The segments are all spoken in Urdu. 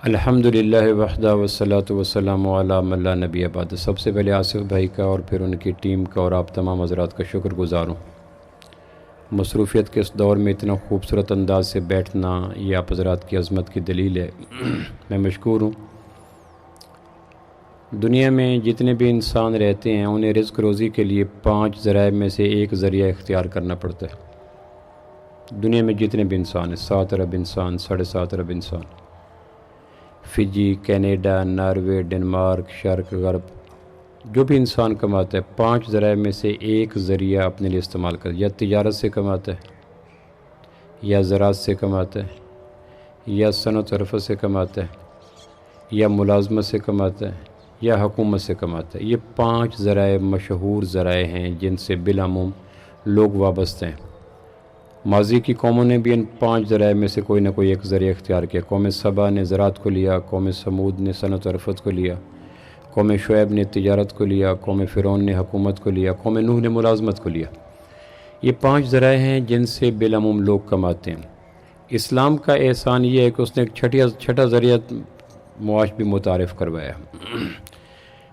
الحمدللہ وحدہ والصلاۃ والسلام علی من لا نبی بعد۔ سب سے پہلے آصف بھائی کا اور پھر ان کی ٹیم کا اور آپ تمام حضرات کا شکر گزار ہوں۔ مصروفیت کے اس دور میں اتنا خوبصورت انداز سے بیٹھنا یہ آپ حضرات کی عظمت کی دلیل ہے، میں مشکور ہوں۔ دنیا میں جتنے بھی انسان رہتے ہیں انہیں رزق روزی کے لیے 5 ذرائع میں سے ایک ذریعہ اختیار کرنا پڑتا ہے۔ دنیا میں جتنے بھی انسان ہیں، 7 ارب انسان، 7.5 ارب انسان، فجی، کینیڈا، ناروے، ڈنمارک، شرق، غرب، جو بھی انسان کماتا ہے 5 ذرائع میں سے ایک ذریعہ اپنے لیے استعمال کرتا ہے۔ یا تجارت سے کماتا ہے، یا زراعت سے کماتا ہے، یا صنعت و حرفت سے کماتا ہے، یا ملازمت سے کماتا ہے، یا حکومت سے کماتا ہے۔ یہ 5 ذرائع مشہور ذرائع ہیں جن سے بالعموم لوگ وابستہ ہیں۔ ماضی کی قوموں نے بھی ان 5 ذرائع میں سے کوئی نہ کوئی ایک ذریعہ اختیار کیا۔ قوم سبا نے زراعت کو لیا، قوم سمود نے صنعت و حرفت کو لیا، قوم شعیب نے تجارت کو لیا، قوم فرعون نے حکومت کو لیا، قوم نوح نے ملازمت کو لیا۔ یہ 5 ذرائع ہیں جن سے بالعموم لوگ کماتے ہیں۔ اسلام کا احسان یہ ہے کہ اس نے ایک چھٹا ذریعہ معاش بھی متعارف کروایا۔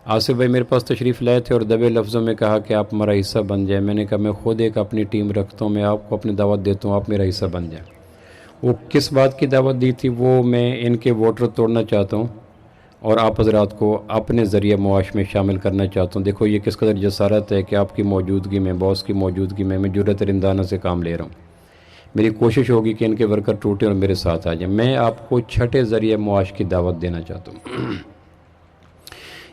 آصف بھائی میرے پاس تشریف لائے تھے اور دبے لفظوں میں کہا کہ آپ ہمارا حصہ بن جائیں۔ میں نے کہا میں خود ایک اپنی ٹیم رکھتا ہوں، میں آپ کو اپنی دعوت دیتا ہوں، آپ میرا حصہ بن جائیں۔ وہ کس بات کی دعوت دی تھی وہ میں ان کے ووٹر توڑنا چاہتا ہوں اور آپ حضرات کو اپنے ذریعہ معاش میں شامل کرنا چاہتا ہوں۔ دیکھو یہ کس قدر جسارت ہے کہ آپ کی موجودگی میں، باس کی موجودگی میں جرأت رندانہ سے کام لے رہا ہوں۔ میری کوشش ہوگی کہ ان کے ورکر ٹوٹیں اور میرے ساتھ آ جائیں۔ میں آپ کو 6 ذریعہ معاش کی دعوت دینا چاہتا ہوں۔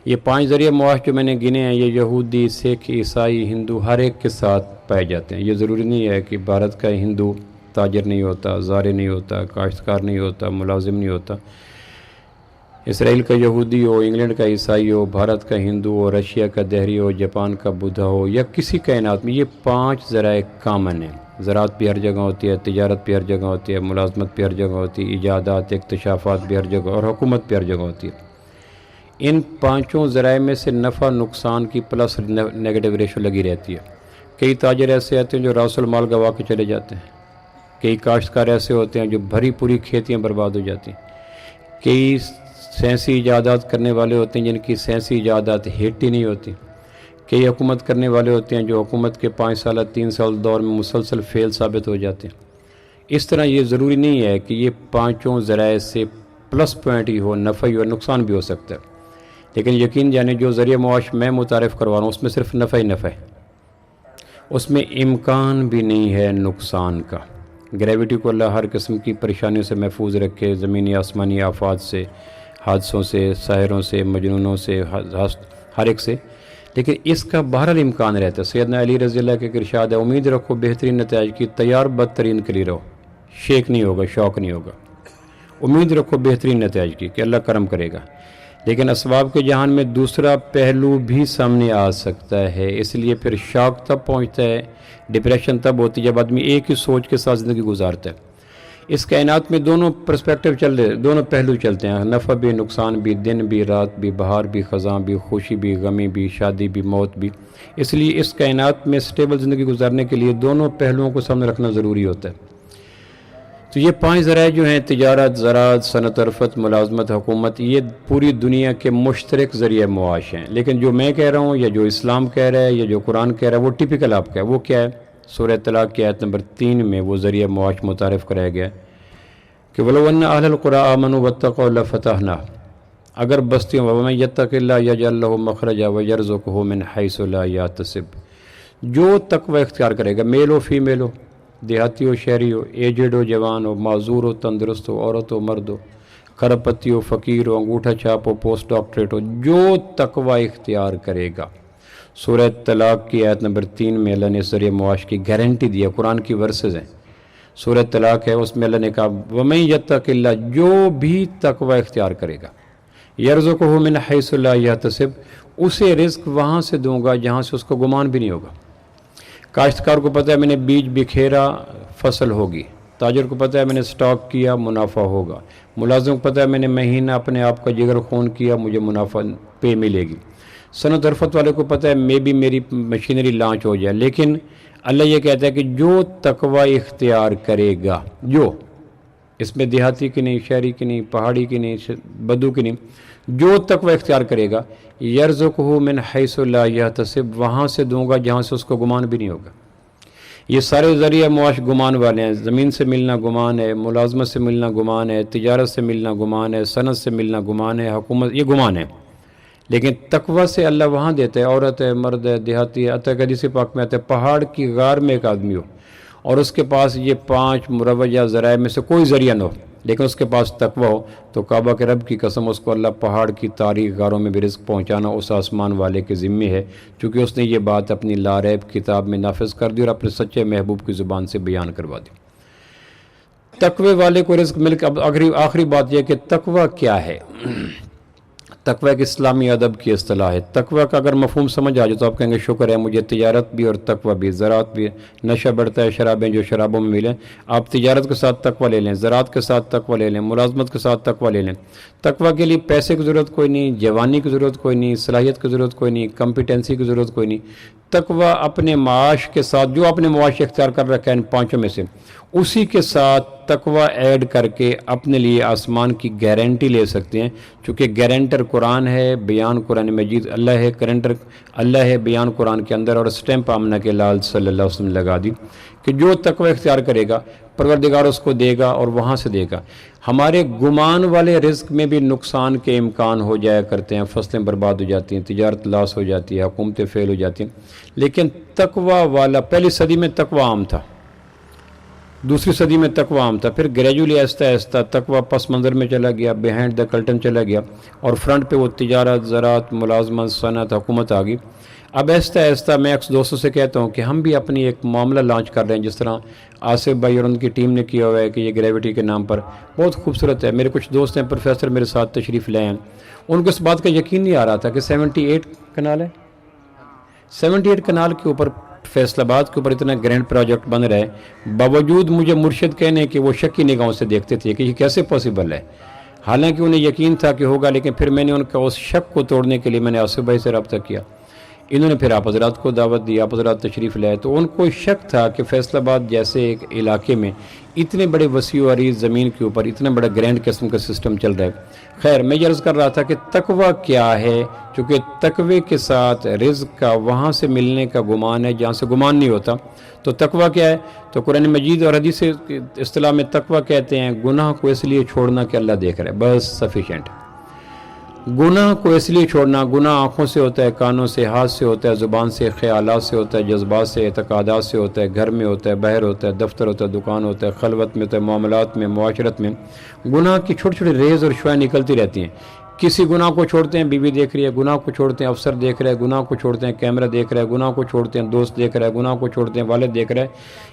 یہ 5 ذریعہ معاش جو میں نے گنے ہیں یہ یہودی، سکھ، عیسائی، ہندو ہر ایک کے ساتھ پائے جاتے ہیں۔ یہ ضروری نہیں ہے کہ بھارت کا ہندو تاجر نہیں ہوتا، زارع نہیں ہوتا، کاشتکار نہیں ہوتا، ملازم نہیں ہوتا۔ اسرائیل کا یہودی ہو، انگلینڈ کا عیسائی ہو، بھارت کا ہندو ہو، رشیا کا دہری ہو، جاپان کا بدھا ہو، یا کسی کائنات میں یہ 5 ذرائع کامن ہیں۔ زراعت بھی ہر جگہ ہوتی ہے، تجارت بھی ہر جگہ ہوتی ہے، ملازمت بھی ہر جگہ ہوتی ہے، ایجادات، اکتشافات بھی ہر جگہ، اور حکومت بھی ہر جگہ ہوتی ہے۔ ان 5 ذرائع میں سے نفع نقصان کی پلس نیگیٹو ریشو لگی رہتی ہے۔ کئی تاجر ایسے آتے ہیں جو راس المال گوا کے چلے جاتے ہیں، کئی کاشتکار ایسے ہوتے ہیں جو بھری پوری کھیتیاں برباد ہو جاتی ہیں، کئی سائنسی ایجادات کرنے والے ہوتے ہیں جن کی سائنسی ایجادات ہٹ ہی نہیں ہوتی، کئی حکومت کرنے والے ہوتے ہیں جو حکومت کے 5 سال 3 سال دور میں مسلسل فیل ثابت ہو جاتے ہیں۔ اس طرح یہ ضروری نہیں ہے کہ یہ 5 ذرائع سے پلس پوائنٹ ہی ہو، نفع ہی ہو، نقصان بھی ہو سکتا ہے، لیکن یقین جانے جو ذریعہ معاش میں متعارف کروا رہا ہوں اس میں صرف نفع ہی نفع ہے، اس میں امکان بھی نہیں ہے نقصان کا۔ گریویٹی کو اللہ ہر قسم کی پریشانیوں سے محفوظ رکھے، زمینی آسمانی آفات سے، حادثوں سے، ساحروں سے، مجنونوں سے، ہر ایک سے، لیکن اس کا بہرحال امکان رہتا ہے۔ سیدنا علی رضی اللہ کے ارشاد ہے امید رکھو بہترین نتائج کی، تیار بدترین کے لیے رہو، شیک نہیں ہوگا، شوق نہیں ہوگا۔ امید رکھو بہترین نتائج کی کہ اللہ کرم کرے گا، لیکن اسباب کے جہان میں دوسرا پہلو بھی سامنے آ سکتا ہے، اس لیے پھر شوق تب پہنچتا ہے، ڈپریشن تب ہوتی ہے جب آدمی ایک ہی سوچ کے ساتھ زندگی گزارتا ہے۔ اس کائنات میں دونوں پرسپیکٹیو چل رہے، دونوں پہلو چلتے ہیں، نفع بھی نقصان بھی، دن بھی رات بھی، بہار بھی خزاں بھی، خوشی بھی غمی بھی، شادی بھی موت بھی۔ اس لیے اس کائنات میں سٹیبل زندگی گزارنے کے لیے دونوں پہلوؤں کو سامنے رکھنا ضروری ہوتا ہے۔ تو یہ 5 ذرائع جو ہیں تجارت، زراعت، صنعت و حرفت، ملازمت، حکومت، یہ پوری دنیا کے مشترک ذریعہ معاش ہیں، لیکن جو میں کہہ رہا ہوں یا جو اسلام کہہ رہا ہے یا جو قرآن کہہ رہا ہے وہ ٹیپیکل آپ کا ہے۔ وہ کیا ہے؟ سورہ طلاق کی آیت نمبر 3 میں وہ ذریعہ معاش متعارف کرایا گیا کہ وَلَوْ أَنَّ أَهْلَ الْقُرَىٰ آمَنُوا وَاتَّقَوْا لَفَتَحْنَا، اگر بستیوں وَمَن یتق اللہ یجعل لہ مخرجا ویرزقہ من حیث لا یحتسب، جو تقوی اختیار کرے گا، میل ہو فیمیل ہو، دیہاتی ہو شہری ہو، ایجڈ ہو جوان ہو، معذور ہو تندرست ہو، عورت ہو مرد ہو، کھرب پتی ہو فقیر ہو، انگوٹھا چھاپ ہو، پوسٹ ڈاکٹریٹ ہو، جو تقوی اختیار کرے گا۔ سورہ طلاق کی آیت نمبر 3 میں اللہ نے اس ذریعہ معاش کی گارنٹی دی ہے، قرآن کی ورسز ہیں، سورہ طلاق ہے، اس میں اللہ نے کہا وَمَن یتق اللہ، جو بھی تقوی اختیار کرے گا، یرزقہ من حیث لا یحتسب، اسے رزق وہاں سے دوں گا جہاں سے اس کو گمان بھی نہیں ہوگا۔ کاشتکار کو پتہ ہے میں نے بیج بکھیرا فصل ہوگی، تاجر کو پتہ ہے میں نے سٹاک کیا منافع ہوگا، ملازم کو پتہ ہے میں نے مہینہ اپنے آپ کا جگر خون کیا مجھے منافع پے ملے گی، صنعت عرفت والے کو پتہ ہے میں بھی میری مشینری لانچ ہو جائے۔ لیکن اللہ یہ کہتا ہے کہ جو تقوی اختیار کرے گا، جو اس میں دیہاتی کی نہیں، شہری کی نہیں، پہاڑی کی نہیں، بدو کی نہیں، جو تقوی اختیار کرے گا، یرزقہ من حیث لا یحتسب، وہاں سے دوں گا جہاں سے اس کو گمان بھی نہیں ہوگا۔ یہ سارے ذریعہ معاش گمان والے ہیں، زمین سے ملنا گمان ہے، ملازمت سے ملنا گمان ہے، تجارت سے ملنا گمان ہے، صنعت سے ملنا گمان ہے، حکومت، یہ گمان ہے۔ لیکن تقوی سے اللہ وہاں دیتا ہے، عورت ہے مرد ہے دیہاتی ہے، حتیٰ کہ حدیث پاک میں آتا ہے پہاڑ کی غار میں ایک آدمی ہو اور اس کے پاس یہ 5 مروجہ ذرائع میں سے کوئی ذریعہ نہ ہو، لیکن اس کے پاس تقوی ہو، تو کعبہ کے رب کی قسم اس کو اللہ پہاڑ کی تاریخ غاروں میں بھی رزق پہنچانا اس آسمان والے کے ذمے ہے، چونکہ اس نے یہ بات اپنی لاریب کتاب میں نافذ کر دی اور اپنے سچے محبوب کی زبان سے بیان کروا دی۔ تقوی والے کو رزق مل کے، اب آخری بات یہ کہ تقوی کیا ہے۔ تقوی ایک اسلامی ادب کی اصطلاح ہے۔ تقوی کا اگر مفہوم سمجھ آ جائے تو آپ کہیں گے شکر ہے مجھے تجارت بھی اور تقوی بھی، زراعت بھی، نشہ بڑھتا ہے شرابیں جو شرابوں میں ملیں، آپ تجارت کے ساتھ تقوی لے لیں، زراعت کے ساتھ تقوی لے لیں، ملازمت کے ساتھ تقوی لے لیں۔ تقوی کے لیے پیسے کی ضرورت کوئی نہیں، جوانی کی ضرورت کوئی نہیں، صلاحیت کی ضرورت کوئی نہیں، کمپیٹنسی کی ضرورت کوئی نہیں۔ تقوی اپنے معاش کے ساتھ، جو اپنے معاش اختیار کر رکھا ہے ان 5 میں سے، اسی کے ساتھ تقوی ایڈ کر کے اپنے لیے آسمان کی گارنٹی لے سکتے ہیں، چونکہ گارنٹر قرآن ہے، بیان قرآن مجید اللہ ہے، گارنٹر اللہ ہے بیان قرآن کے اندر، اور اسٹیمپ آمنہ کے لال صلی اللہ علیہ وسلم لگا دی کہ جو تقوی اختیار کرے گا پروردگار اس کو دے گا اور وہاں سے دے گا۔ ہمارے گمان والے رزق میں بھی نقصان کے امکان ہو جایا کرتے ہیں، فصلیں برباد ہو جاتی ہیں، تجارت لاس ہو جاتی ہے، حکومتیں فیل ہو جاتی ہیں، لیکن تقوی والا، پہلی صدی میں تقوی عام تھا، دوسری صدی میں تقوی عام تھا، پھر گریجولی آہستہ آہستہ تقوی پس منظر میں چلا گیا، بیہائنڈ دا کرٹن چلا گیا، اور فرنٹ پہ وہ تجارت، زراعت، ملازمت، صنعت، حکومت آ گئی۔ اب آہستہ آہستہ میں اکثر دوستوں سے کہتا ہوں کہ ہم بھی اپنی ایک معاملہ لانچ کر رہے ہیں، جس طرح آصف بھائی اور ان کی ٹیم نے کیا ہوا ہے کہ یہ گریوٹی کے نام پر بہت خوبصورت ہے۔ میرے کچھ دوست ہیں پروفیسر میرے ساتھ تشریف لائے ہیں، ان کو اس بات کا یقین نہیں آ رہا تھا کہ 78 کنال ہے، 78 کنال کے اوپر فیصل آباد کے اوپر اتنا گرینڈ پروجیکٹ بن رہا ہے، باوجود مجھے مرشد کہنے کہ وہ شکی نگاہوں سے دیکھتے تھے کہ یہ کیسے پاسبل ہے، حالانکہ انہیں یقین تھا کہ ہوگا، لیکن پھر میں نے ان کا اس شک کو توڑنے کے لیے میں نے آصف بھائی سے رابطہ کیا، انہوں نے پھر آپ حضرات کو دعوت دی، آپ حضرات تشریف لائے، تو ان کو شک تھا کہ فیصل آباد جیسے ایک علاقے میں اتنے بڑے وسیع و عریض زمین کے اوپر اتنا بڑا گرینڈ قسم کا سسٹم چل رہا ہے۔ خیر میں یہ عرض کر رہا تھا کہ تقوی کیا ہے، چونکہ تقوی کے ساتھ رزق کا وہاں سے ملنے کا گمان ہے جہاں سے گمان نہیں ہوتا۔ تو تقوی کیا ہے؟ تو قرآن مجید اور حدیث اصطلاح میں تقوی کہتے ہیں گناہ کو اس لیے چھوڑنا کہ اللہ دیکھ رہا ہے، بس سفیشینٹ۔ گناہ کو اس لیے چھوڑنا، گناہ آنکھوں سے ہوتا ہے، کانوں سے، ہاتھ سے ہوتا ہے، زبان سے، خیالات سے ہوتا ہے، جذبات سے، اعتقادات سے ہوتا ہے، گھر میں ہوتا ہے، باہر ہوتا ہے، دفتر ہوتا ہے، دکان ہوتا ہے، خلوت میں ہوتا ہے، معاملات میں، معاشرت میں۔ گناہ کی چھوٹی چھوٹی ریز اور شعاع نکلتی رہتی ہیں۔ کسی گناہ کو چھوڑتے ہیں بیوی دیکھ رہی ہے، گناہ کو چھوڑتے ہیں افسر دیکھ رہے ہیں، گناہ کو چھوڑتے ہیں کیمرہ دیکھ رہا ہے، گناہ کو چھوڑتے ہیں دوست دیکھ رہا ہے، گناہ کو چھوڑتے ہیں والد دیکھ رہا ہے۔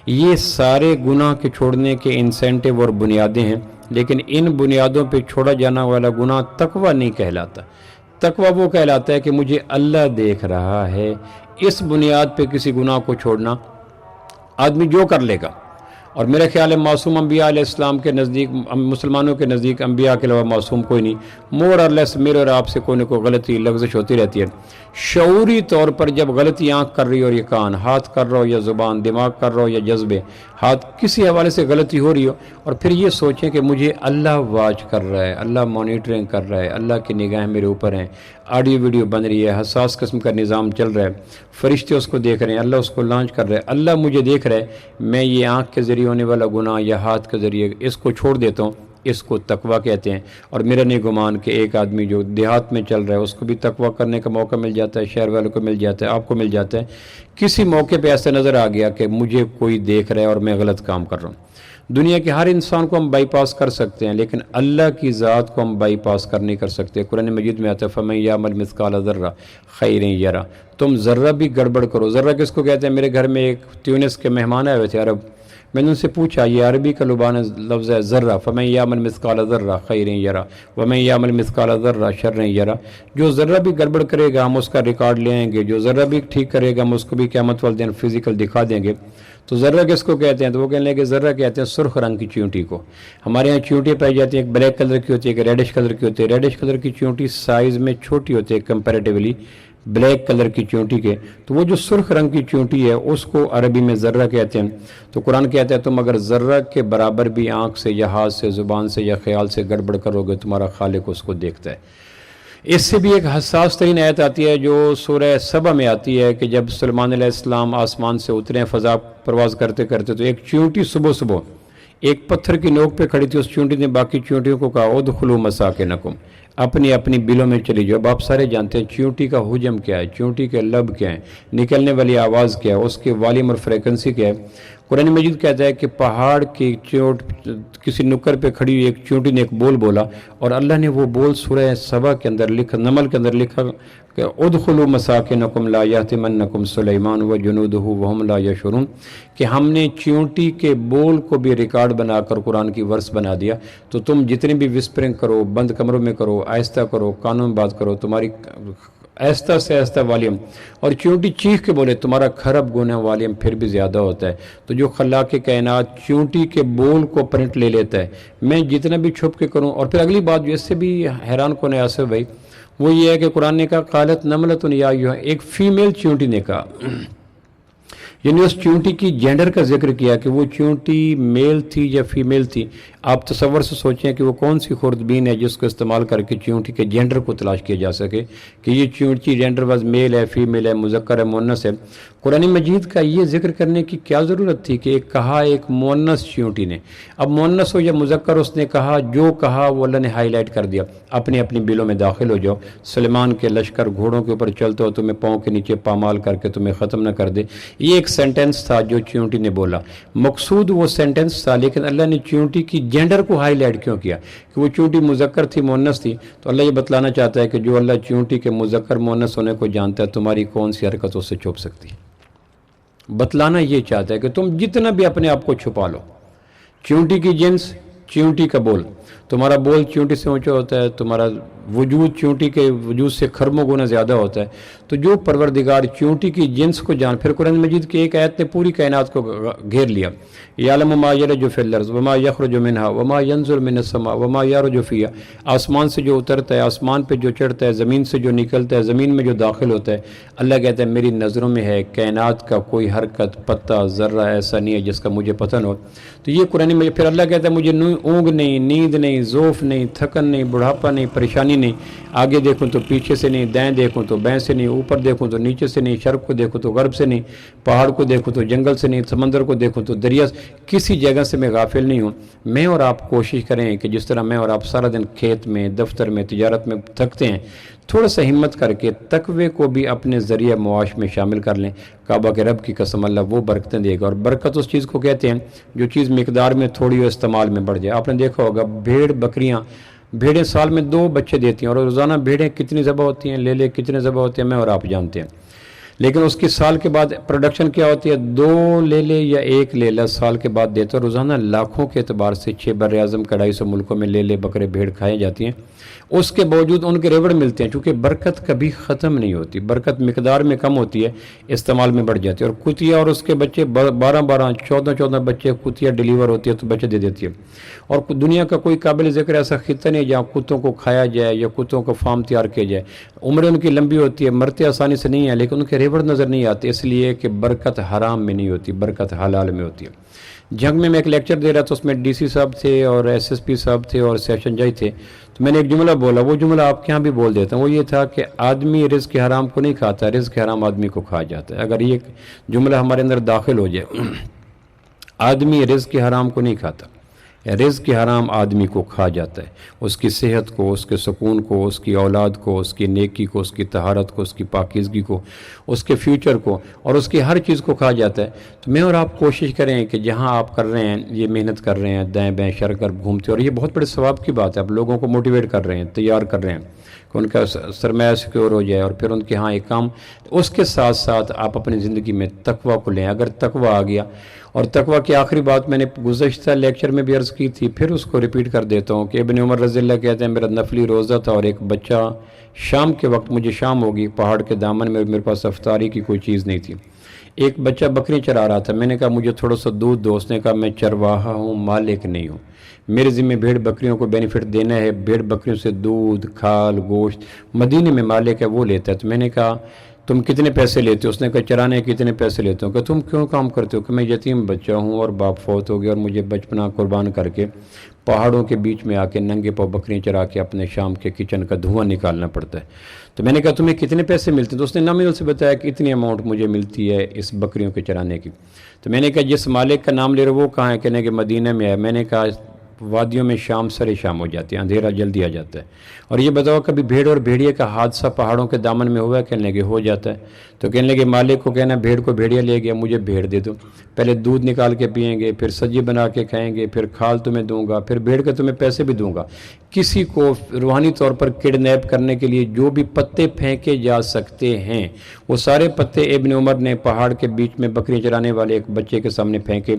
یہ سارے گناہ کے چھوڑنے کے انسینٹیو اور بنیادیں ہیں، لیکن ان بنیادوں پہ چھوڑا جانا والا گناہ تقوی نہیں کہلاتا۔ تقوی وہ کہلاتا ہے کہ مجھے اللہ دیکھ رہا ہے، اس بنیاد پہ کسی گناہ کو چھوڑنا آدمی جو کر لے گا۔ اور میرا خیال ہے معصوم انبیاء علیہ السلام کے نزدیک، مسلمانوں کے نزدیک انبیاء کے علاوہ معصوم کوئی نہیں، مور اور لیس میرے اور آپ سے کوئی نہ کوئی غلطی لغزش ہوتی رہتی ہے۔ شعوری طور پر جب غلطی آنکھ کر رہی ہو اور یہ کان، ہاتھ کر رہا ہو یا زبان، دماغ کر رہا ہو یا جذبے، ہاتھ کسی حوالے سے غلطی ہو رہی ہو، اور پھر یہ سوچیں کہ مجھے اللہ واچ کر رہا ہے، اللہ مانیٹرنگ کر رہا ہے، اللہ کی نگاہیں میرے اوپر ہیں، آڈیو ویڈیو بن رہی ہے، حساس قسم کا نظام چل رہا ہے، فرشتے اس کو دیکھ رہے ہیں، اللہ اس کو لانچ کر رہا ہے، اللہ مجھے دیکھ رہا ہے، میں یہ آنکھ کے ذریعے ہونے والا گناہ یا ہاتھ کے ذریعے اس کو چھوڑ دیتا ہوں، اس کو تقوی کہتے ہیں۔ اور میرا نہیں گمان کہ ایک آدمی جو دیہات میں چل رہا ہے اس کو بھی تقوی کرنے کا موقع مل جاتا ہے، شہر والوں کو مل جاتا ہے، آپ کو مل جاتا ہے۔ کسی موقع پہ ایسا نظر آ گیا کہ مجھے کوئی دیکھ رہا ہے اور میں غلط کام کر رہا ہوں۔ دنیا کے ہر انسان کو ہم بائی پاس کر سکتے ہیں، لیکن اللہ کی ذات کو ہم بائی پاس کر نہیں کر سکتے۔ قرآن مجید میں آتا ہے فَمَن يَعْمَلْ مِثْقَالَ ذَرَّةٍ خَيْرًا يَرَهُ۔ تم ذرہ بھی گڑبڑ کرو۔ ذرہ کس کو کہتے ہیں؟ میرے گھر میں ایک تیونس کے مہمان آئے ہوئے تھے عرب، میں نے ان سے پوچھا یہ عربی کا لبانہ لفظ ہے ذرہ، فَمَن يَعْمَلْ مِثْقَالَ ذَرَّةٍ خَيْرًا يَرَهُ وَمَن يَعْمَلْ مِثْقَالَ ذَرَّةٍ شَرًّا يَرَهُ۔ جو ذرہ بھی گڑبڑ کرے گا ہم اس کا ریکارڈ لے آئیں گے، جو ذرہ بھی ٹھیک کرے گا ہم اس کو بھی قیامت والے دن فزیکل دکھا دیں گے۔ تو ذرہ کس کو کہتے ہیں؟ تو وہ کہنے لگے ذرہ کہتے ہیں سرخ رنگ کی چیونٹی کو۔ ہمارے یہاں چیونٹی پائی جاتی ہیں، ایک بلیک کلر کی ہوتی ہے، ایک ریڈش کلر کی ہوتی ہے۔ ریڈش کلر کی چیونٹی سائز میں چھوٹی ہوتی ہے کمپیریٹیولی بلیک کلر کی چیونٹی کے، تو وہ جو سرخ رنگ کی چیونٹی ہے اس کو عربی میں ذرہ کہتے ہیں۔ تو قرآن کہتا ہے تم اگر ذرہ کے برابر بھی آنکھ سے یا ہاتھ سے زبان سے یا خیال سے گڑبڑ کرو گے تمہارا خالق اس کو دیکھتا ہے۔ اس سے بھی ایک حساس ترین آیت آتی ہے جو سورہ سبا میں آتی ہے کہ جب سلیمان علیہ السلام آسمان سے اترے فضا پرواز کرتے کرتے تو ایک چیونٹی صبح ایک پتھر کی نوک پہ کھڑی تھی، اس چیونٹی نے باقی چیونٹیوں کو کہا ادخلوا مساکنکم، اپنی اپنی بلوں میں چلی جاؤ۔ اب آپ سارے جانتے ہیں چیونٹی کا حجم کیا ہے، چیونٹی کے لب کیا ہے، نکلنے والی آواز کیا ہے، اس کے والیوم اور فریکوینسی کیا ہے۔ قرآن مجید کہتا ہے کہ پہاڑ کی چونٹ کسی نکر پہ کھڑی ہوئی ایک چیونٹی نے ایک بول بولا اور اللہ نے وہ بول سورہ سبا کے اندر لکھا، نمل کے اندر لکھا کہ ادخلوا مساکنکم لا یحطمنکم سلیمان وجنودہ وہم لا یشعرون، کہ ہم نے چیونٹی کے بول کو بھی ریکارڈ بنا کر قرآن کی ورس بنا دیا۔ تو تم جتنے بھی وسپرنگ کرو، بند کمروں میں کرو، آہستہ کرو، کانوں میں بات کرو، تمہاری آہستہ سے آہستہ والیم، اور چیونٹی چیخ کے بولے تمہارا کھرب گنا والیم پھر بھی زیادہ ہوتا ہے۔ تو جو خلاق کائنات چیونٹی کے بول کو پرنٹ لے لیتا ہے، میں جتنا بھی چھپ کے کروں۔ اور پھر اگلی بات جو اس سے بھی حیران کو نہیں آصف بھائی، وہ یہ ہے کہ قرآن نے کہا قالت نملۃ یا ایھا، ایک فیمیل چیونٹی نے کہا، یعنی اس چیونٹی کی جینڈر کا ذکر کیا کہ وہ چیونٹی میل تھی یا فیمیل تھی۔ آپ تصور سے سوچیں کہ وہ کون سی خوردبین ہے جس کو استعمال کر کے چیونٹی کے جینڈر کو تلاش کیا جا سکے کہ یہ چیونٹی جینڈر واز میل ہے، فیمیل ہے، مذکر ہے، مؤنث ہے۔ قرآن مجید کا یہ ذکر کرنے کی کیا ضرورت تھی کہ ایک کہا ایک مؤنث چیونٹی نے، اب مؤنث ہو یا مذکر اس نے کہا، جو کہا وہ اللہ نے ہائی لائٹ کر دیا، اپنی اپنی بلوں میں داخل ہو جاؤ۔ سلیمان کے لشکر گھوڑوں کے اوپر چلتے ہو، تمہیں پاؤں کے نیچے پامال کر کے تمہیں ختم نہ کر دے۔ یہ ایک سینٹنس تھا جو چیونٹی نے بولا، مقصود وہ سینٹنس تھا، لیکن اللہ نے چیونٹی کی جینڈر کو ہائی لائٹ کیوں کیا کہ وہ چیونٹی مذکر تھی مؤنث تھی؟ تو اللہ یہ بتلانا چاہتا ہے کہ جو اللہ چیونٹی کے مذکر مؤنث ہونے کو جانتا ہے، تمہاری کون سی حرکت اس سے چھپ سکتی ہے؟ بتلانا یہ چاہتا ہے کہ تم جتنا بھی اپنے آپ کو چھپا لو، چیونٹی کی جنس، چیونٹی کا بول، تمہارا بول چیونٹی سے اونچا ہوتا ہے، تمہارا وجود چیونٹی کے وجود سے خرموں گنا زیادہ ہوتا ہے۔ تو جو پروردگار چیونٹی کی جنس کو جان، پھر قرآن مجید کی ایک آیت نے پوری کائنات کو گھیر لیا، یعلم ما یلج فی الارض وما یخرج منها وما ینزل من السماء وما یعرج فیہا، آسمان سے جو اترتا ہے، آسمان پہ جو چڑھتا ہے، زمین سے جو نکلتا ہے، زمین میں جو داخل ہوتا ہے، اللہ کہتا ہے میری نظروں میں ہے، کائنات کا کوئی حرکت پتہ ذرہ ایسا نہیں ہے جس کا مجھے پتہ نہ ہو۔ تو یہ قرآن میں پھر اللہ کہتا ہے مجھے اونگ نہیں، نیند نہیں، ذوف نہیں، تھکن نہیں، بڑھاپا نہیں، پریشانی نہیں، آگے دیکھوں تو پیچھے سے نہیں، دائیں دیکھوں تو بائیں سے نہیں، اوپر دیکھوں تو نیچے سے نہیں، شرق کو دیکھوں تو غرب سے نہیں، پہاڑ کو دیکھوں تو جنگل سے نہیں، سمندر کو دیکھوں تو دریا سے، کسی جگہ سے میں غافل نہیں ہوں۔ میں اور آپ کوشش کریں کہ جس طرح میں اور آپ سارا دن کھیت میں، دفتر میں، تجارت میں تھکتے ہیں، تھوڑا سا ہمت کر کے تقوی کو بھی اپنے ذریعہ معاش میں شامل کر لیں۔ کعبہ کے رب کی قسم اللہ وہ برکتیں دے گا، اور برکت اس چیز کو کہتے ہیں جو چیز مقدار میں تھوڑی ہو، استعمال میں بڑھ جائے۔ آپ نے دیکھا ہوگا بھیڑ بکریاں، بھیڑیں سال میں 2 بچے دیتی ہیں، اور روزانہ بھیڑیں کتنی ذبح ہوتی ہیں، لے کتنے ذبح ہوتے ہیں میں اور آپ جانتے ہیں، لیکن اس کی سال کے بعد پروڈکشن کیا ہوتی ہے؟ 2 لے یا 1 لیلا سال کے بعد دیتا ہے۔ روزانہ لاکھوں کے اعتبار سے 6 براعظم کا 250 ملکوں میں لے بکرے بھیڑ کھائے جاتی ہیں، اس کے باوجود ان کے ریوڑ ملتے ہیں، چونکہ برکت کبھی ختم نہیں ہوتی، برکت مقدار میں کم ہوتی ہے، استعمال میں بڑھ جاتی ہے۔ اور کتیا اور اس کے بچے 12 14 بچے کتیا ڈیلیور ہوتی ہے تو بچے دے دیتی ہے، اور دنیا کا کوئی قابل ذکر ایسا خطہ نہیں جہاں کتوں کو کھایا جائے یا کتوں کو فارم تیار کیا جائے۔ عمریں ان کی لمبی ہوتی ہے، مرتے آسانی سے نہیں ہیں، لیکن ان کے ریوڑ نظر نہیں آتے، اس لیے کہ برکت حرام میں نہیں ہوتی، برکت حلال میں ہوتی ہے۔ جنگ میں ایک لیکچر دے رہا تھا، اس میں ڈی سی صاحب تھے اور ایس ایس پی صاحب تھے اور سیشن جج تھے، تو میں نے ایک جملہ بولا، وہ جملہ آپ کے ہاں بھی بول دیتا ہوں، وہ یہ تھا کہ آدمی رزق حرام کو نہیں کھاتا، رزق حرام آدمی کو کھا جاتا ہے۔ اگر یہ جملہ ہمارے اندر داخل ہو جائے، آدمی رزق حرام کو نہیں کھاتا، رزق حرام آدمی کو کھا جاتا ہے، اس کی صحت کو، اس کے سکون کو، اس کی اولاد کو، اس کی نیکی کو، اس کی طہارت کو، اس کی پاکیزگی کو، اس کے فیوچر کو، اور اس کی ہر چیز کو کھا جاتا ہے۔ تو میں اور آپ کوشش کریں کہ جہاں آپ کر رہے ہیں، یہ محنت کر رہے ہیں، دائیں بائیں شر کر گھومتے، اور یہ بہت بڑے ثواب کی بات ہے، آپ لوگوں کو موٹیویٹ کر رہے ہیں، تیار کر رہے ہیں کہ ان کا سرمایہ سیکور ہو جائے، اور پھر ان کے ہاں ایک کام، اس کے ساتھ ساتھ آپ اپنی زندگی میں تقوی کو لیں۔ اگر تقوی آ گیا، اور تقوی کی آخری بات میں نے گزشتہ لیکچر میں بھی عرض کی تھی، پھر اس کو ریپیٹ کر دیتا ہوں کہ ابن عمر رضی اللہ کہتے ہیں میرا نفلی روزہ تھا، اور ایک بچہ شام کے وقت، مجھے شام ہوگی، پہاڑ کے دامن میں، میرے پاس افطاری کی کوئی چیز نہیں تھی، ایک بچہ بکری چرا رہا تھا، میں نے کہا مجھے تھوڑا سا دودھ دو، اس نے کہا میں چرواہا ہوں، مالک نہیں ہوں، میرے ذمہ بھیڑ بکریوں کو بینیفٹ دینا ہے، بھیڑ بکریوں سے دودھ، کھال، گوشت مدینے میں مالک ہے وہ لیتا ہے۔ تو میں نے کہا تم کتنے پیسے لیتے ہو؟ اس نے کہا چرانے کتنے پیسے لیتے ہو؟ کہ تم کیوں کام کرتے ہو؟ کہ میں یتیم بچہ ہوں اور باپ فوت ہو گیا، اور مجھے بچپنا قربان کر کے پہاڑوں کے بیچ میں آ کے ننگے پاؤں بکریاں چرا کے اپنے شام کے کچن کا دھواں نکالنا پڑتا ہے۔ تو میں نے کہا تمہیں کتنے پیسے ملتے ہیں؟ تو اس نے نامنل سے بتایا کہ اتنی اماؤنٹ مجھے ملتی ہے اس بکریوں کے چرانے کی۔ تو میں نے کہا جس مالک کا نام لے رہے وہ کہاں ہے؟ کہنے کہ مدینہ میں ہے۔ میں نے کہا وادیوں میں شام سر شام ہو جاتی ہے، اندھیرا جلدی آ جاتا ہے، اور یہ بتاؤ کبھی بھیڑ اور بھیڑیے کا حادثہ پہاڑوں کے دامن میں ہوا ہے؟ کہنے لگے ہو جاتا ہے۔ تو کہنے لگے مالک کو کہنا بھیڑ کو بھیڑیا لے گیا، مجھے بھیڑ دے دو، پہلے دودھ نکال کے پئیں گے، پھر سبزی بنا کے کھائیں گے، پھر کھال تمہیں دوں گا، پھر بھیڑ کے تمہیں پیسے بھی دوں گا۔ کسی کو روحانی طور پر کڈنیپ کرنے کے لیے جو بھی پتے پھینکے جا سکتے ہیں وہ سارے پتے ابن عمر نے پہاڑ کے بیچ میں بکری چرانے والے ایک بچے کے سامنے پھینکے۔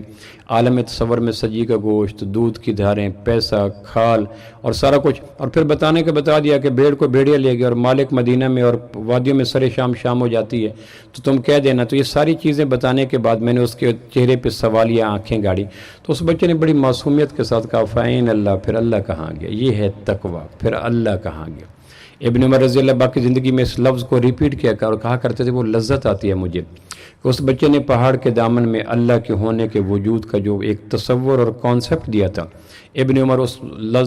عالم تصور میں سجی کا گوشت، دودھ کی دھاریں، پیسہ، کھال اور سارا کچھ، اور پھر بتانے کے بتا دیا کہ بھیڑ کو بھیڑیا لے گیا اور مالک مدینہ میں، اور وادیوں میں سر شام شام ہو جاتی ہے، تو تم کہہ دینا۔ تو یہ ساری چیزیں بتانے کے بعد میں نے اس کے چہرے پہ سوالیہ آنکھیں گاڑی، تو اس بچے نے بڑی معصومیت کے ساتھ کہا فَإِنَ اللہ، پھر اللہ کہاں گیا؟ یہ ہے تقوی، پھر اللہ کہاں گیا؟ ابن عمر رضی اللہ باقی زندگی میں اس لفظ کو ریپیٹ کیا اور کہا کرتے تھے وہ لذت آتی ہے مجھے، کہ اس بچے نے پہاڑ کے دامن میں اللہ کے ہونے کے وجود کا جو ایک تصور اور کانسیپٹ دیا تھا، ابن عمر اس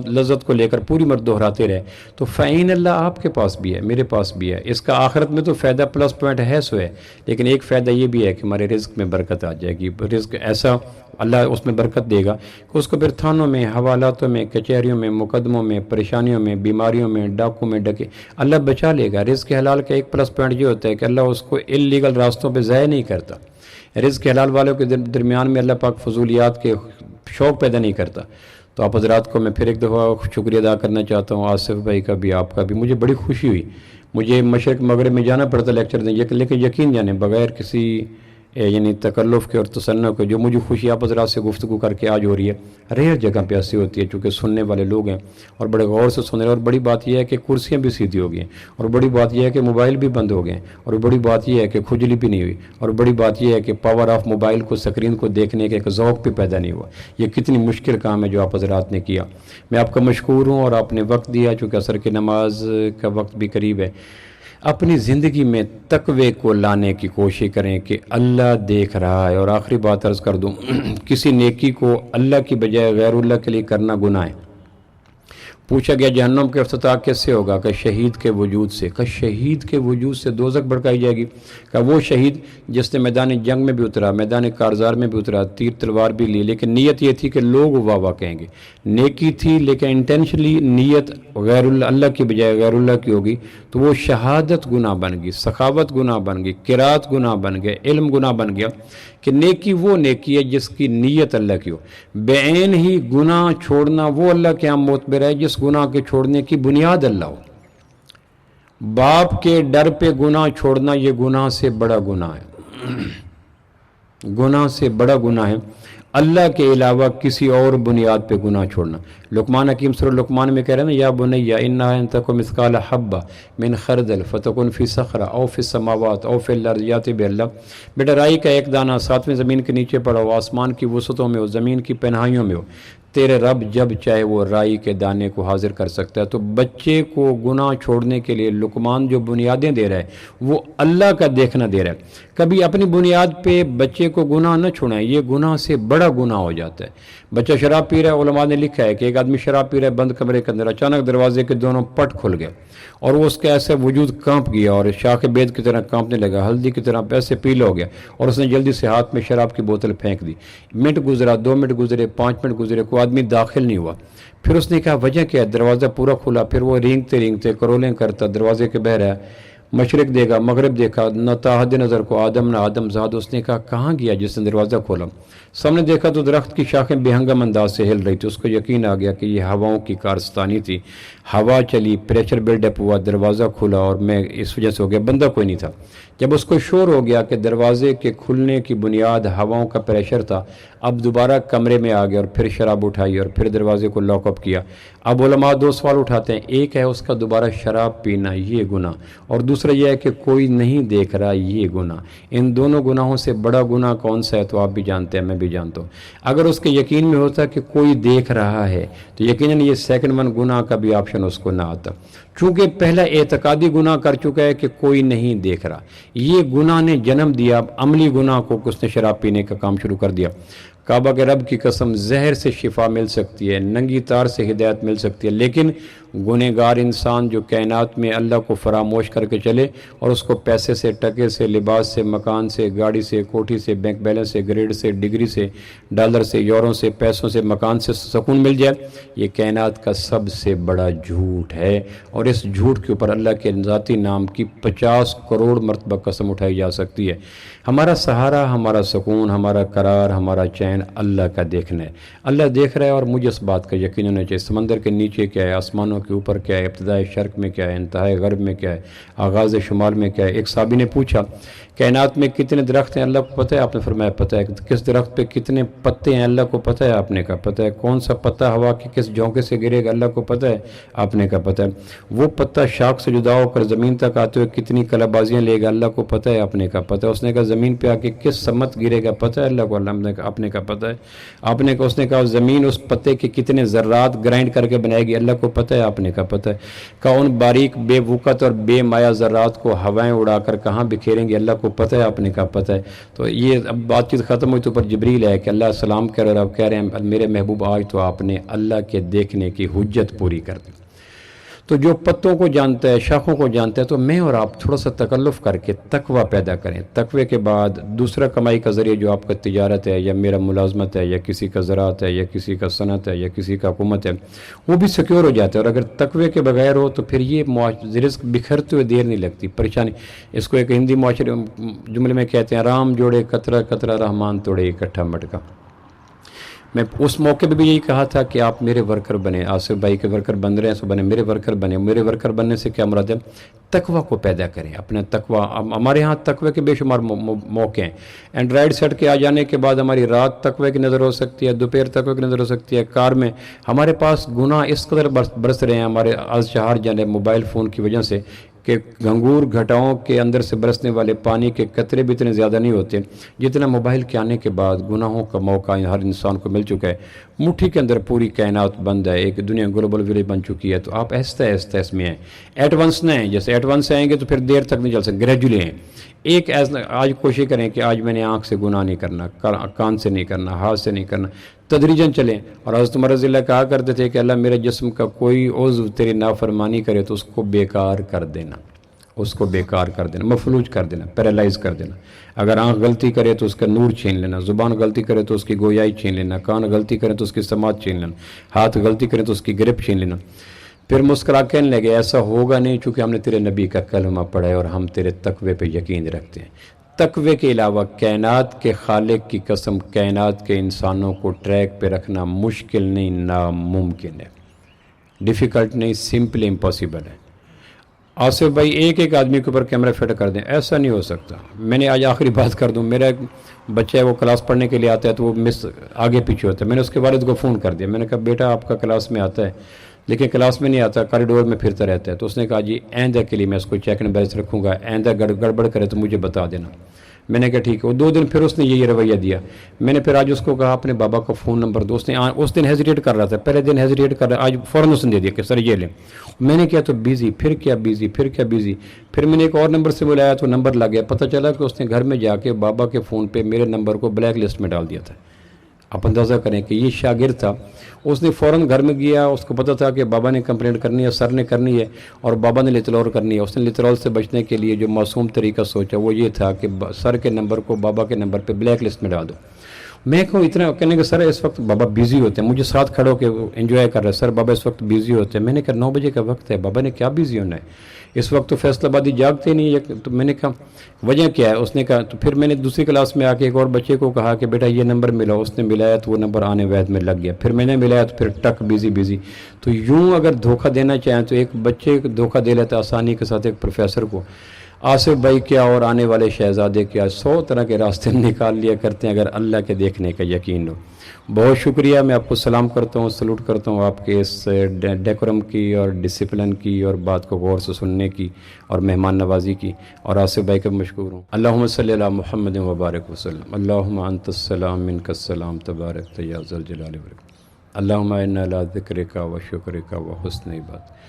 لذت کو لے کر پوری عمر دہراتے رہے۔ تو فَإِنَ اللہ آپ کے پاس بھی ہے، میرے پاس بھی ہے، اس کا آخرت میں تو فائدہ پلس پوائنٹ ہے سو ہے، لیکن ایک فائدہ یہ بھی ہے کہ ہمارے رزق میں برکت آ جائے گی، رزق ایسا اللہ اس میں برکت دے گا کہ اس کو پھر تھانوں میں، حوالاتوں میں، کچہریوں میں، مقدموں میں، پریشانیوں میں، بیماریوں میں، ڈاکوں میں ڈکے اللہ بچا لے گا۔ رزق حلال کا ایک پلس پوائنٹ یہ ہوتا ہے کہ اللہ اس کو اللیگل راستوں پہ ضائع نہیں کرتا، رزق حلال والوں کے درمیان میں اللہ پاک فضولیات کے شوق پیدا نہیں کرتا۔ تو آپ حضرات کو میں پھر ایک دفعہ شکریہ ادا کرنا چاہتا ہوں، آصف بھائی کا بھی، آپ کا بھی، مجھے بڑی خوشی ہوئی۔ مجھے مشرق مغرب میں جانا پڑتا لیکچر دیں، لیکن یقین جانے بغیر کسی یعنی تکلف کے اور تصنع کے، جو مجھے خوشی آپ حضرات سے گفتگو کر کے آج ہو رہی ہے، ریئر جگہ پہ ایسی ہوتی ہے چونکہ سننے والے لوگ ہیں اور بڑے غور سے سن رہے ہیں، اور بڑی بات یہ ہے کہ کرسیاں بھی سیدھی ہو گئی ہیں، اور بڑی بات یہ ہے کہ موبائل بھی بند ہو گئے ہیں، اور بڑی بات یہ ہے کہ کھجلی بھی نہیں ہوئی، اور بڑی بات یہ ہے کہ پاور آف موبائل کو، سکرین کو دیکھنے کا ایک ذوق بھی پیدا نہیں ہوا۔ یہ کتنی مشکل کام ہے جو آپ حضرات نے کیا، میں آپ کا مشکور ہوں، اور آپ نے وقت دیا چونکہ عصر کی نماز کا وقت بھی قریب ہے۔ اپنی زندگی میں تقوی کو لانے کی کوشش کریں کہ اللہ دیکھ رہا ہے۔ اور آخری بات عرض کر دوں، کسی نیکی کو اللہ کی بجائے غیر اللہ کے لیے کرنا گناہ ہے۔ پوچھا گیا جہنم کا افتتاح کیس سے ہوگا؟ کہ شہید کے وجود سے۔ کہ شہید کے وجود سے دوزخ بھڑکائی جائے گی؟ کہ وہ شہید جس نے میدان جنگ میں بھی اترا، میدان کارزار میں بھی اترا، تیر تلوار بھی لی، لیکن نیت یہ تھی کہ لوگ واہ واہ کہیں گے، نیکی تھی لیکن انٹینشنلی نیت غیر اللہ کی بجائے غیر اللہ کی ہوگی، تو وہ شہادت گناہ بن گئی، سخاوت گناہ بن گئی، قرات گناہ بن گئے، علم گناہ بن گیا۔ کہ نیکی وہ نیکی ہے جس کی نیت اللہ کی ہو، بعین ہی گناہ چھوڑنا وہ اللہ کے ہاں معتبر ہے جس گناہ کے چھوڑنے کی بنیاد اللہ ہو۔ باپ کے ڈر پہ گناہ چھوڑنا یہ گناہ سے بڑا گناہ ہے، گناہ سے بڑا گناہ ہے اللہ کے علاوہ کسی اور بنیاد پہ گناہ چھوڑنا۔ لقمان حکیم سورہ لقمان میں کہہ رہے ہیں نا، یا بنیا انہا ان تک مثقال حبہ من خردل فتکن فی صخرہ او فی السماوات او فی الارض یاتی باللہ، بیٹا رائی کا ایک دانہ 7ویں زمین کے نیچے پڑا ہو، آسمان کی وسعتوں میں ہو، زمین کی پنہائیوں میں ہو، تیرے رب جب چاہے وہ رائی کے دانے کو حاضر کر سکتا ہے۔ تو بچے کو گناہ چھوڑنے کے لیے لقمان جو بنیادیں دے رہا ہے وہ اللہ کا دیکھنا دے رہا ہے۔ کبھی اپنی بنیاد پہ بچے کو گناہ نہ چھوڑائیں، یہ گناہ سے بڑا گناہ ہو جاتا ہے۔ بچہ شراب پی رہا ہے، علماء نے لکھا ہے کہ ایک آدمی شراب پی رہا ہے بند کمرے کے اندر، اچانک دروازے کے دونوں پٹ کھل گئے اور وہ اس کا ایسا وجود کانپ گیا اور شاخ بید کی طرح کانپنے لگا، ہلدی کی طرح ایسے پیلا ہو گیا، اور اس نے جلدی سے ہاتھ میں شراب کی بوتل پھینک دی۔ منٹ گزرا، 2 منٹ گزرے، 5 منٹ گزرے، کوئی آدمی داخل نہیں ہوا۔ پھر اس نے کہا وجہ کیا ہے؟ دروازہ پورا کھلا۔ پھر وہ رینگتے رینگتے کرولیں کرتا دروازے کے بہ رہا ہے، مشرق دیکھا مغرب دیکھا، نہ تاحد نظر کو آدم نہ آدم زاد۔ اس نے کہا کہاں گیا جس نے دروازہ کھولا؟ سامنے دیکھا تو درخت کی شاخیں بے ہنگم انداز سے ہل رہی تھی۔ اس کو یقین آ گیا کہ یہ ہواؤں کی کارستانی تھی، ہوا چلی، پریشر بلڈ اپ ہوا، دروازہ کھلا اور میں اس وجہ سے ہو گیا، بندہ کوئی نہیں تھا۔ جب اس کو شور ہو گیا کہ دروازے کے کھلنے کی بنیاد ہواؤں کا پریشر تھا، اب دوبارہ کمرے میں آ گیا اور پھر شراب اٹھائی اور پھر دروازے کو لاک اپ کیا۔ اب علماء دو سوال اٹھاتے ہیں، ایک ہے اس کا دوبارہ شراب پینا یہ گناہ، اور دوسرا یہ ہے کہ کوئی نہیں دیکھ رہا یہ گناہ۔ ان دونوں گناہوں سے بڑا گناہ کون سا ہے تو آپ بھی جانتے ہیں، میں بھی جانتا ہوں۔ اگر اس کے یقین میں ہوتا کہ کوئی دیکھ رہا ہے تو یقیناً یہ سیکنڈ ون گناہ کا بھی آپشن اس کو نہ آتا، چونکہ پہلا اعتقادی گناہ کر چکا ہے کہ کوئی نہیں دیکھ رہا۔ یہ گناہ نے جنم دیا اب عملی گناہ کو، اس نے شراب پینے کا کام شروع کر دیا۔ کعبہ کے رب کی قسم، زہر سے شفا مل سکتی ہے، ننگی تار سے ہدایت مل سکتی ہے، لیکن گنہگار انسان جو کائنات میں اللہ کو فراموش کر کے چلے اور اس کو پیسے سے، ٹکے سے، لباس سے، مکان سے، گاڑی سے، کوٹھی سے، بینک بیلنس سے، گریڈ سے، ڈگری سے، ڈالر سے، یورو سے، پیسوں سے، مکان سے سکون مل جائے، یہ کائنات کا سب سے بڑا جھوٹ ہے، اور اس جھوٹ کے اوپر اللہ کے ذاتی نام کی 50 کروڑ مرتبہ قسم اٹھائی جا سکتی ہے۔ ہمارا سہارا، ہمارا سکون، ہمارا قرار، ہمارا چین اللہ کا دیکھنا ہے۔ اللہ دیکھ رہا ہے اور مجھے اس بات کا یقین ہونا چاہیے۔ سمندر کے نیچے کیا ہے، آسمانوں کے اوپر کیا ہے، ابتدائے شرق میں کیا ہے، انتہائے غرب میں کیا ہے، آغاز شمال میں کیا ہے۔ ایک صحابی نے پوچھا کائنات میں کتنے درخت ہیں، اللہ کو پتہ ہے؟ آپ نے فرمایا پتہ ہے۔ کس درخت پہ کتنے پتے ہیں، اللہ کو پتہ ہے؟ آپ نے کہا پتہ ہے۔ کون سا پتہ ہوا کے کس جھونکے سے گرے گا، اللہ کو پتہ ہے؟ آپ نے کہا پتہ ہے۔ وہ پتہ شاخ سے جدا ہو کر زمین تک آتے ہوئے کتنی کلا بازیاں لے گا، اللہ کو پتہ ہے؟ آپ نے کہا پتہ ہے۔ اس نے کہا زمین پہ آ کے کس سمت گرے گا، پتہ ہے اللہ کو؟ آپ نے کہا پتہ ہے۔ آپ نے کہا، اس نے کہا زمین اس پتے کے کتنے ذرات گرائنڈ کر کے بنائے گی، اللہ کو پتہ ہے؟ آپ نے کہا پتہ ہے۔ کہا ان باریک بے وقت اور بے مایا ذرات کو ہوائیں اڑا کر کہاں بکھیریں گے، اللہ کو پتہ ہے؟ آپ نے کہا پتہ ہے۔ تو یہ اب بات چیت ختم ہوئی تو اوپر جبریل ہے کہ اللہ سلام کہہ رہے، اب کہہ رہے ہیں میرے محبوب آج تو آپ نے اللہ کے دیکھنے کی حجت پوری کر دی۔ تو جو پتوں کو جانتا ہے، شاخوں کو جانتا ہے، تو میں اور آپ تھوڑا سا تکلف کر کے تقوی پیدا کریں۔ تقوی کے بعد دوسرا کمائی کا ذریعہ جو آپ کا تجارت ہے یا میرا ملازمت ہے یا کسی کا زراعت ہے یا کسی کا صنعت ہے یا کسی کا حکومت ہے، وہ بھی سیکیور ہو جاتا ہے۔ اور اگر تقوی کے بغیر ہو تو پھر یہ رزق بکھرتے ہوئے دیر نہیں لگتی، پریشانی۔ اس کو ایک ہندی معاشرے جملے میں کہتے ہیں، رام جوڑے قطرہ قطرہ رحمان توڑے اکٹھا مٹکا۔ میں اس موقع پہ بھی یہی کہا تھا کہ آپ میرے ورکر بنے، آصف بھائی کے ورکر بن رہے ہیں سو بنے، میرے ورکر بنے۔ میرے ورکر بننے سے کیا مراد ہے؟ تقوی کو پیدا کریں، اپنا تقوی۔ ہمارے ہاں تقوی کے بے شمار موقع ہیں۔ اینڈرائڈ سیٹ کے آ جانے کے بعد ہماری رات تقوی کی نظر ہو سکتی ہے، دوپہر تقوی کی نظر ہو سکتی ہے، کار میں ہمارے پاس گناہ اس قدر برس رہے ہیں ہمارے از چہار جانے موبائل فون کی وجہ سے کہ گھنگور گھٹاؤں کے اندر سے برسنے والے پانی کے قطرے بھی اتنے زیادہ نہیں ہوتے جتنا موبائل کے آنے کے بعد گناہوں کا موقع ہر انسان کو مل چکا ہے۔ مٹھی کے اندر پوری کائنات بند ہے، ایک دنیا گلوبل ویلیج بن چکی ہے۔ تو آپ آہستہ آہستہ اس میں ہیں، ایٹ ونس نہ ہیں۔ جیسے ایٹ ونس آئیں گے تو پھر دیر تک نہیں چل سکتے، گریجولی ہیں۔ ایک آج کوشش کریں کہ آج میں نے آنکھ سے گناہ نہیں کرنا، کان سے نہیں کرنا، ہاتھ سے نہیں کرنا، تدریجاً چلیں۔ اور حضرت عمر رضی اللہ کہا کرتے تھے کہ اللہ میرے جسم کا کوئی عضو تیری نافرمانی کرے تو اس کو بیکار کر دینا، اس کو بیکار کر دینا، مفلوج کر دینا، پیرالائز کر دینا۔ اگر آنکھ غلطی کرے تو اس کا نور چھین لینا، زبان غلطی کرے تو اس کی گویائی چھین لینا، کان غلطی کرے تو اس کی سماعت چھین لینا، ہاتھ غلطی کرے تو اس کی گرپ چھین لینا۔ پھر مسکرا کہنے لگے ایسا ہوگا نہیں چونکہ ہم نے تیرے نبی کا کلمہ پڑھا ہے اور ہم تیرے تقوی پہ یقین رکھتے ہیں۔ تقوی کے علاوہ کائنات کے خالق کی قسم کائنات کے انسانوں کو ٹریک پہ رکھنا مشکل نہیں، ناممکن ہے، ڈیفیکلٹ نہیں، سمپلی امپاسبل ہے۔ آصف بھائی ایک ایک آدمی کے اوپر کیمرہ فٹ کر دیں، ایسا نہیں ہو سکتا۔ میں نے آج آخری بات کر دوں، میرا ایک بچہ ہے وہ کلاس پڑھنے کے لیے آتا ہے تو وہ مس آگے پیچھے ہوتا ہے۔ میں نے اس کے والد کو فون کر دیا، میں نے کہا بیٹا آپ کا کلاس میں آتا ہے لیکن کلاس میں نہیں آتا، کاریڈور میں پھرتا رہتا ہے۔ تو اس نے کہا جی آئندہ کے لیے میں اس کو چیک اینڈ بیلنس رکھوں گا، آئندہ گڑبڑ کرے تو مجھے بتا دینا۔ میں نے کہا ٹھیک ہے۔ وہ 2 دن پھر اس نے یہی رویہ دیا۔ میں نے پھر آج اس کو کہا اپنے بابا کا فون نمبر دو۔ اس دن ہیزیٹیٹ کر رہا تھا، پہلے دن ہیزیٹیٹ کر رہا، آج فوراً اس نے دے دیا کہ سر یہ لیں۔ میں نے کیا تو بیزی، پھر کیا بیزی، پھر کیا بیزی۔ پھر میں نے ایک اور نمبر سے بلایا تو نمبر لگ گیا، پتہ چلا کہ اس نے گھر میں جا کے بابا کے فون پہ میرے نمبر کو بلیک لسٹ میں ڈال دیا تھا۔ آپ اندازہ کریں کہ یہ شاگرد تھا، اس نے فوراً گھر میں گیا، اس کو پتہ تھا کہ بابا نے کمپلینٹ کرنی ہے، سر نے کرنی ہے اور بابا نے لترول کرنی ہے۔ اس نے لترول سے بچنے کے لیے جو معصوم طریقہ سوچا وہ یہ تھا کہ سر کے نمبر کو بابا کے نمبر پہ بلیک لسٹ میں ڈال دو۔ میں کہوں اتنا کہنے کہ سر اس وقت بابا بیزی ہوتے ہیں، مجھے ساتھ کھڑے ہو کے انجوائے کر رہے ہیں، سر بابا اس وقت بیزی ہوتے ہیں. میں نے کہا 9 بجے کا وقت ہے، بابا نے کیا بیزی ہونا ہے اس وقت، تو فیصل آبادی جاگتے نہیں ہے. تو میں نے کہا وجہ کیا ہے؟ اس نے کہا، تو پھر میں نے دوسری کلاس میں آ کے ایک اور بچے کو کہا کہ بیٹا یہ نمبر ملا، اس نے ملایا تو وہ نمبر آنے وید میں لگ گیا. پھر میں نے ملایا تو پھر ٹک بیزی. تو یوں اگر دھوکہ دینا چاہیں تو ایک بچے کو دھوکہ دے لیتا آسانی کے ساتھ ایک پروفیسر کو. آصف بھائی کیا اور آنے والے شہزادے کیا 100 طرح کے راستے نکال لیا کرتے ہیں اگر اللہ کے دیکھنے کا یقین ہو. بہت شکریہ، میں آپ کو سلام کرتا ہوں، سلوٹ کرتا ہوں آپ کے اس ڈیکورم کی اور ڈسپلن کی اور بات کو غور سے سننے کی اور مہمان نوازی کی، اور آصف بھائی کا مشکور ہوں. اللہم صلی علی محمد وبارک وسلم. اللہم انت السلام منک السلام تبارک یا ذا الجلال والاکرام. اللہم انا علی ذکرک و شکرک و حسن عبادتک.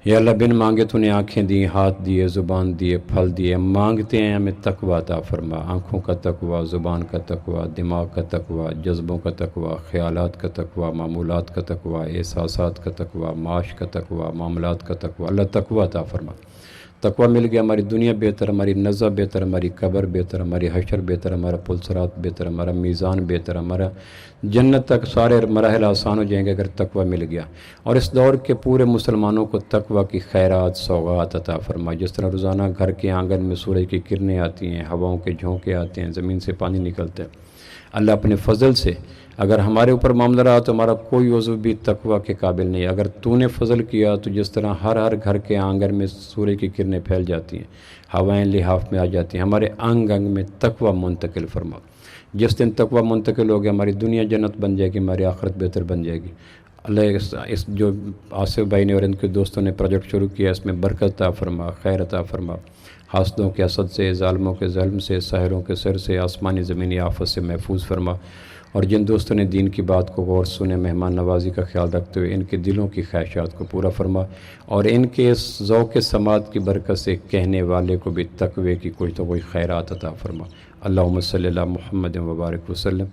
یا اللہ بن مانگے تو نے آنکھیں دی، ہاتھ دیے، زبان دیے، پھل دیے، مانگتے ہیں ہمیں تقویٰ عطا فرما. آنکھوں کا تقویٰ، زبان کا تقویٰ، دماغ کا تقویٰ، جذبوں کا تقویٰ، خیالات کا تقویٰ، معمولات کا تقویٰ، احساسات کا تقویٰ، معاش کا تقویٰ، معاملات کا تقویٰ. اللہ تقویٰ عطا فرما. تقویٰ مل گیا ہماری دنیا بہتر، ہماری نزع بہتر، ہماری قبر بہتر، ہماری حشر بہتر، ہمارا پلسرات بہتر، ہمارا میزان بہتر، ہمارا جنت تک سارے مراحل آسان ہو جائیں گے اگر تقویٰ مل گیا. اور اس دور کے پورے مسلمانوں کو تقویٰ کی خیرات سوغات عطا فرما. جس طرح روزانہ گھر کے آنگن میں سورج کی کرنیں آتی ہیں، ہواؤں کے جھونکے آتے ہیں، زمین سے پانی نکلتا ہے، اللہ اپنے فضل سے اگر ہمارے اوپر معاملہ رہا تو ہمارا کوئی عضو بھی تقویٰ کے قابل نہیں. اگر تو نے فضل کیا تو جس طرح ہر گھر کے آنگن میں سورج کی کرنیں پھیل جاتی ہیں، ہوائیں لحاف میں آ جاتی ہیں، ہمارے انگ میں تقویٰ منتقل فرما. جس دن تقویٰ منتقل ہو گیا ہماری دنیا جنت بن جائے گی، ہماری آخرت بہتر بن جائے گی. اللہ اس جو آصف بھائی نے اور ان کے دوستوں نے پروجیکٹ شروع کیا اس میں برکت عطا فرما، خیر عطا فرما. حاسدوں کے حسد سے، ظالموں کے ظلم سے، ساحروں کے سر سے، آسمانی زمینی آفت سے محفوظ فرما. اور جن دوستوں نے دین کی بات کو غور سنے، مہمان نوازی کا خیال رکھتے ہوئے ان کے دلوں کی خواہشات کو پورا فرما، اور ان کے ذوق سماعت کی برکت سے کہنے والے کو بھی تقوی کی کوئی تو کوئی خیرات عطا فرما. اللہم صلی علی محمد وبارک وسلم.